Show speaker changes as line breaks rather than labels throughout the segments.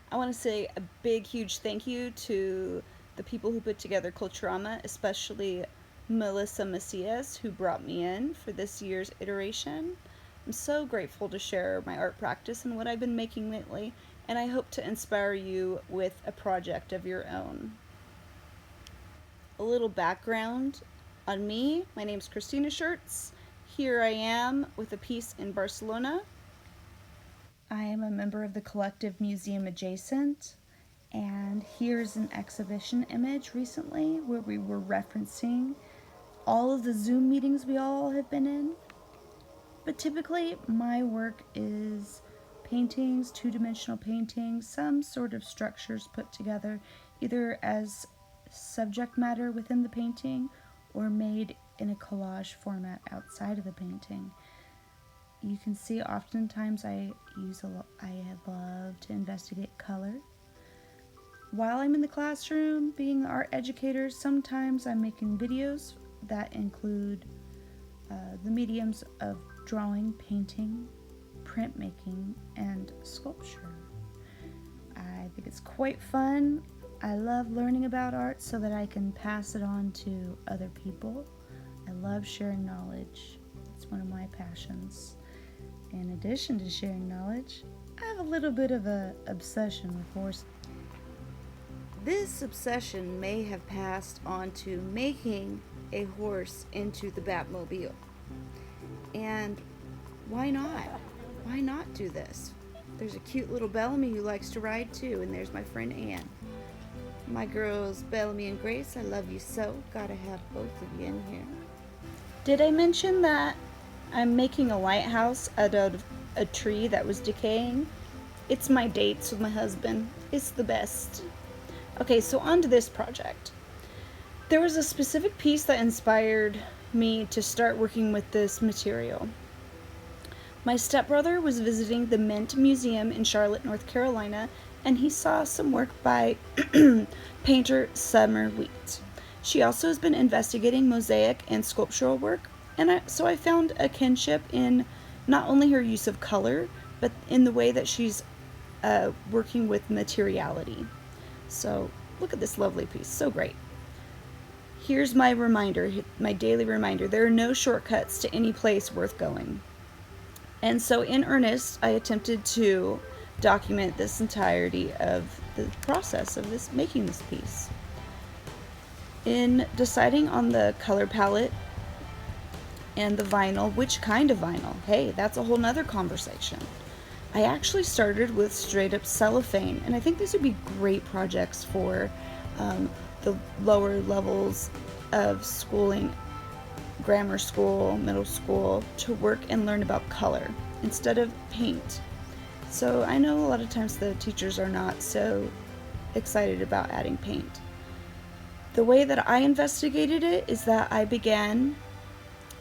I want to say a big, huge thank you to the people who put together Culturama, especially Melissa Macias, who brought me in for this year's iteration. I'm so grateful to share my art practice and what I've been making lately, and I hope to inspire you with a project of your own. A little background on me: my name's Christina Shurts. Here I am with a piece in Barcelona. I am a member of the collective Museum Adjacent, and here's an exhibition image recently where we were referencing all of the Zoom meetings we all have been in. But typically, my work is paintings, two-dimensional paintings, some sort of structures put together either as subject matter within the painting or made in a collage format outside of the painting. You can see oftentimes I love to investigate color. While I'm in the classroom being the art educator, sometimes I'm making videos that include the mediums of drawing, painting, printmaking, and sculpture. I think it's quite fun. I love learning about art so that I can pass it on to other people. I love sharing knowledge. It's one of my passions. In addition to sharing knowledge, I have a little bit of an obsession with horses. This obsession may have passed on to making a horse into the Batmobile. And why not? Why not do this? There's a cute little Bellamy who likes to ride too, and there's my friend Anne. My girls, Bellamy and Grace, I love you so. Gotta have both of you in here. Did I mention that I'm making a lighthouse out of a tree that was decaying? It's my dates with my husband. It's the best. Okay, so on to this project. There was a specific piece that inspired me to start working with this material. My stepbrother was visiting the Mint Museum in Charlotte, North Carolina, and he saw some work by painter Summer Wheat. She also has been investigating mosaic and sculptural work, and so I found a kinship in not only her use of color, but in the way that she's working with materiality. So look at this lovely piece, so great. Here's my reminder, my daily reminder: there are no shortcuts to any place worth going. And so in earnest, I attempted to document this entirety of the process of making this piece. In deciding on the color palette and the vinyl, which kind of vinyl, hey, that's a whole nother conversation. I actually started with straight up cellophane, and I think these would be great projects for the lower levels of schooling, grammar school, middle school, to work and learn about color instead of paint. So I know a lot of times the teachers are not so excited about adding paint. The way that I investigated it is that I began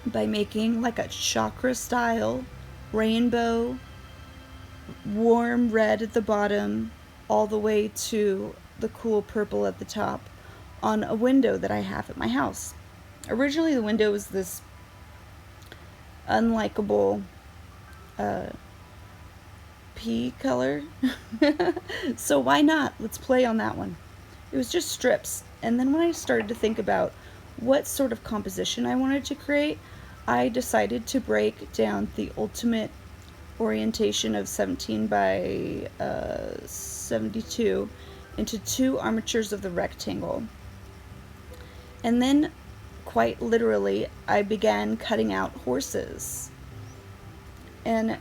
by making like a chakra style rainbow, warm red at the bottom, all the way to the cool purple at the top on a window that I have at my house. Originally, the window was this unlikable pea color. So why not? Let's play on that one. It was just strips. And then when I started to think about what sort of composition I wanted to create, I decided to break down the ultimate orientation of 17 by 72 into two armatures of the rectangle. And then, quite literally, I began cutting out horses. And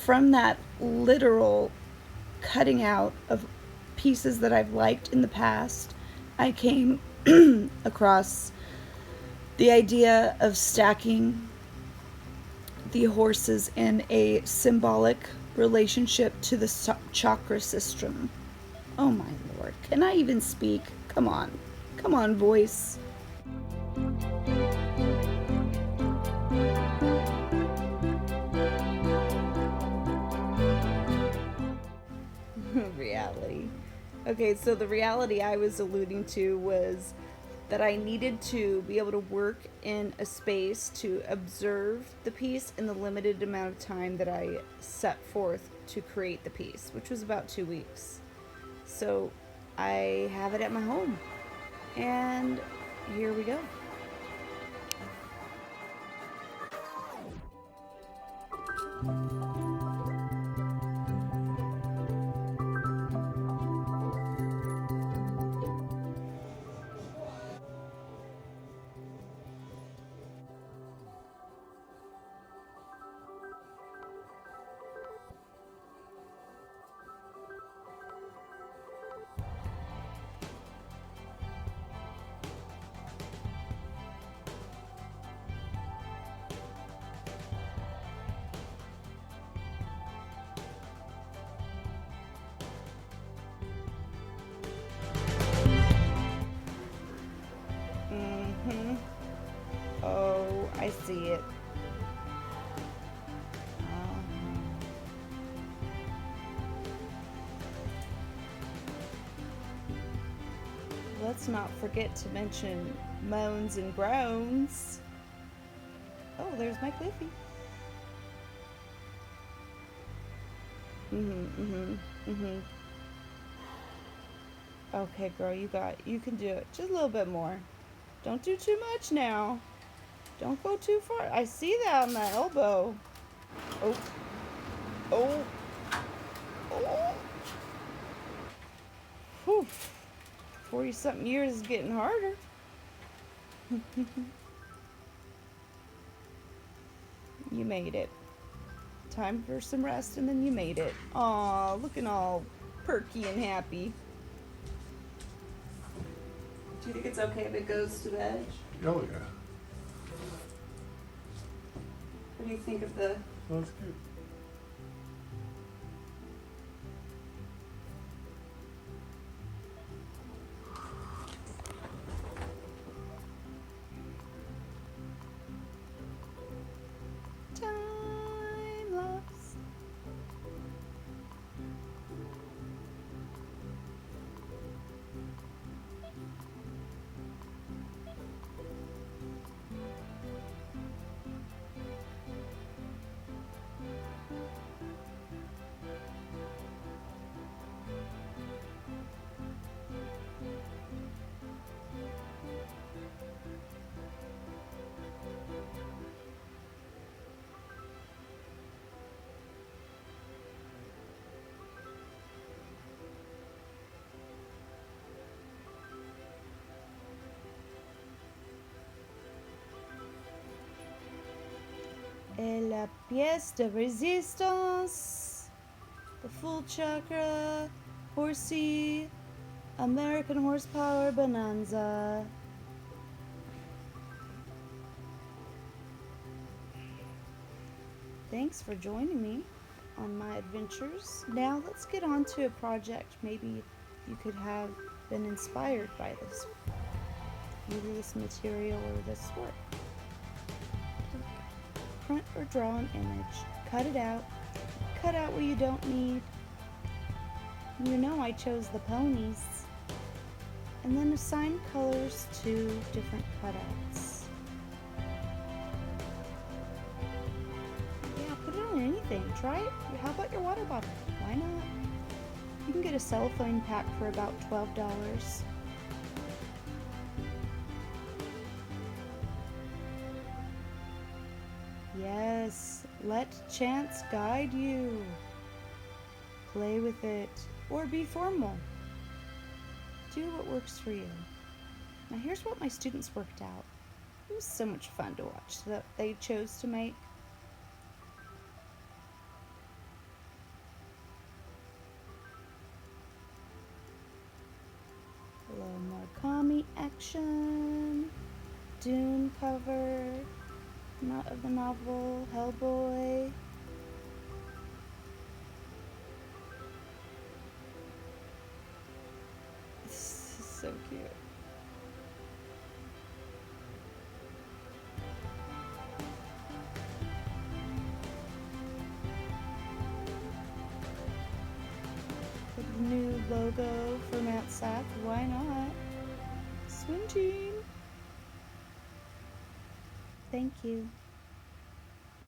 from that literal cutting out of pieces that I've liked in the past, I came across the idea of stacking the horses in a symbolic relationship to the chakra system. Oh my lord, can I even speak? Come on, voice. Reality. Okay, so the reality I was alluding to was that I needed to be able to work in a space to observe the piece in the limited amount of time that I set forth to create the piece, which was about 2 weeks. So I have it at my home. And here we go. Mm-hmm. Oh, I see it. Let's not forget to mention moans and groans. Oh, there's my Cliffy. Okay, girl, you can do it. Just a little bit more. Don't do too much now. Don't go too far. I see that on my elbow. Oh, oh, oh. Whew. 40-something years is getting harder. You made it. Time for some rest, and then you made it. Aw, looking all perky and happy. Do you think it's okay if it goes to the edge?
Oh yeah.
What do you think of the...
That's good.
time lapse? Et la pièce de résistance, the full chakra, horsey, American Horsepower Bonanza. Thanks for joining me on my adventures. Now let's get on to a project maybe you could have been inspired by this, either this material or this work. Print or draw an image, cut out what you don't need. You know I chose the ponies. And then assign colors to different cutouts. Yeah, put it on anything. Try it. How about your water bottle? Why not? You can get a cellophane pack for about $12. Yes, let chance guide you. Play with it, or be formal. Do what works for you. Now here's what my students worked out. It was so much fun to watch that they chose to make. A little more Murakami action. Dune cover. Not of the novel Hellboy. This is so cute. The new logo for Mount Sac, why not? Swim team! Thank you.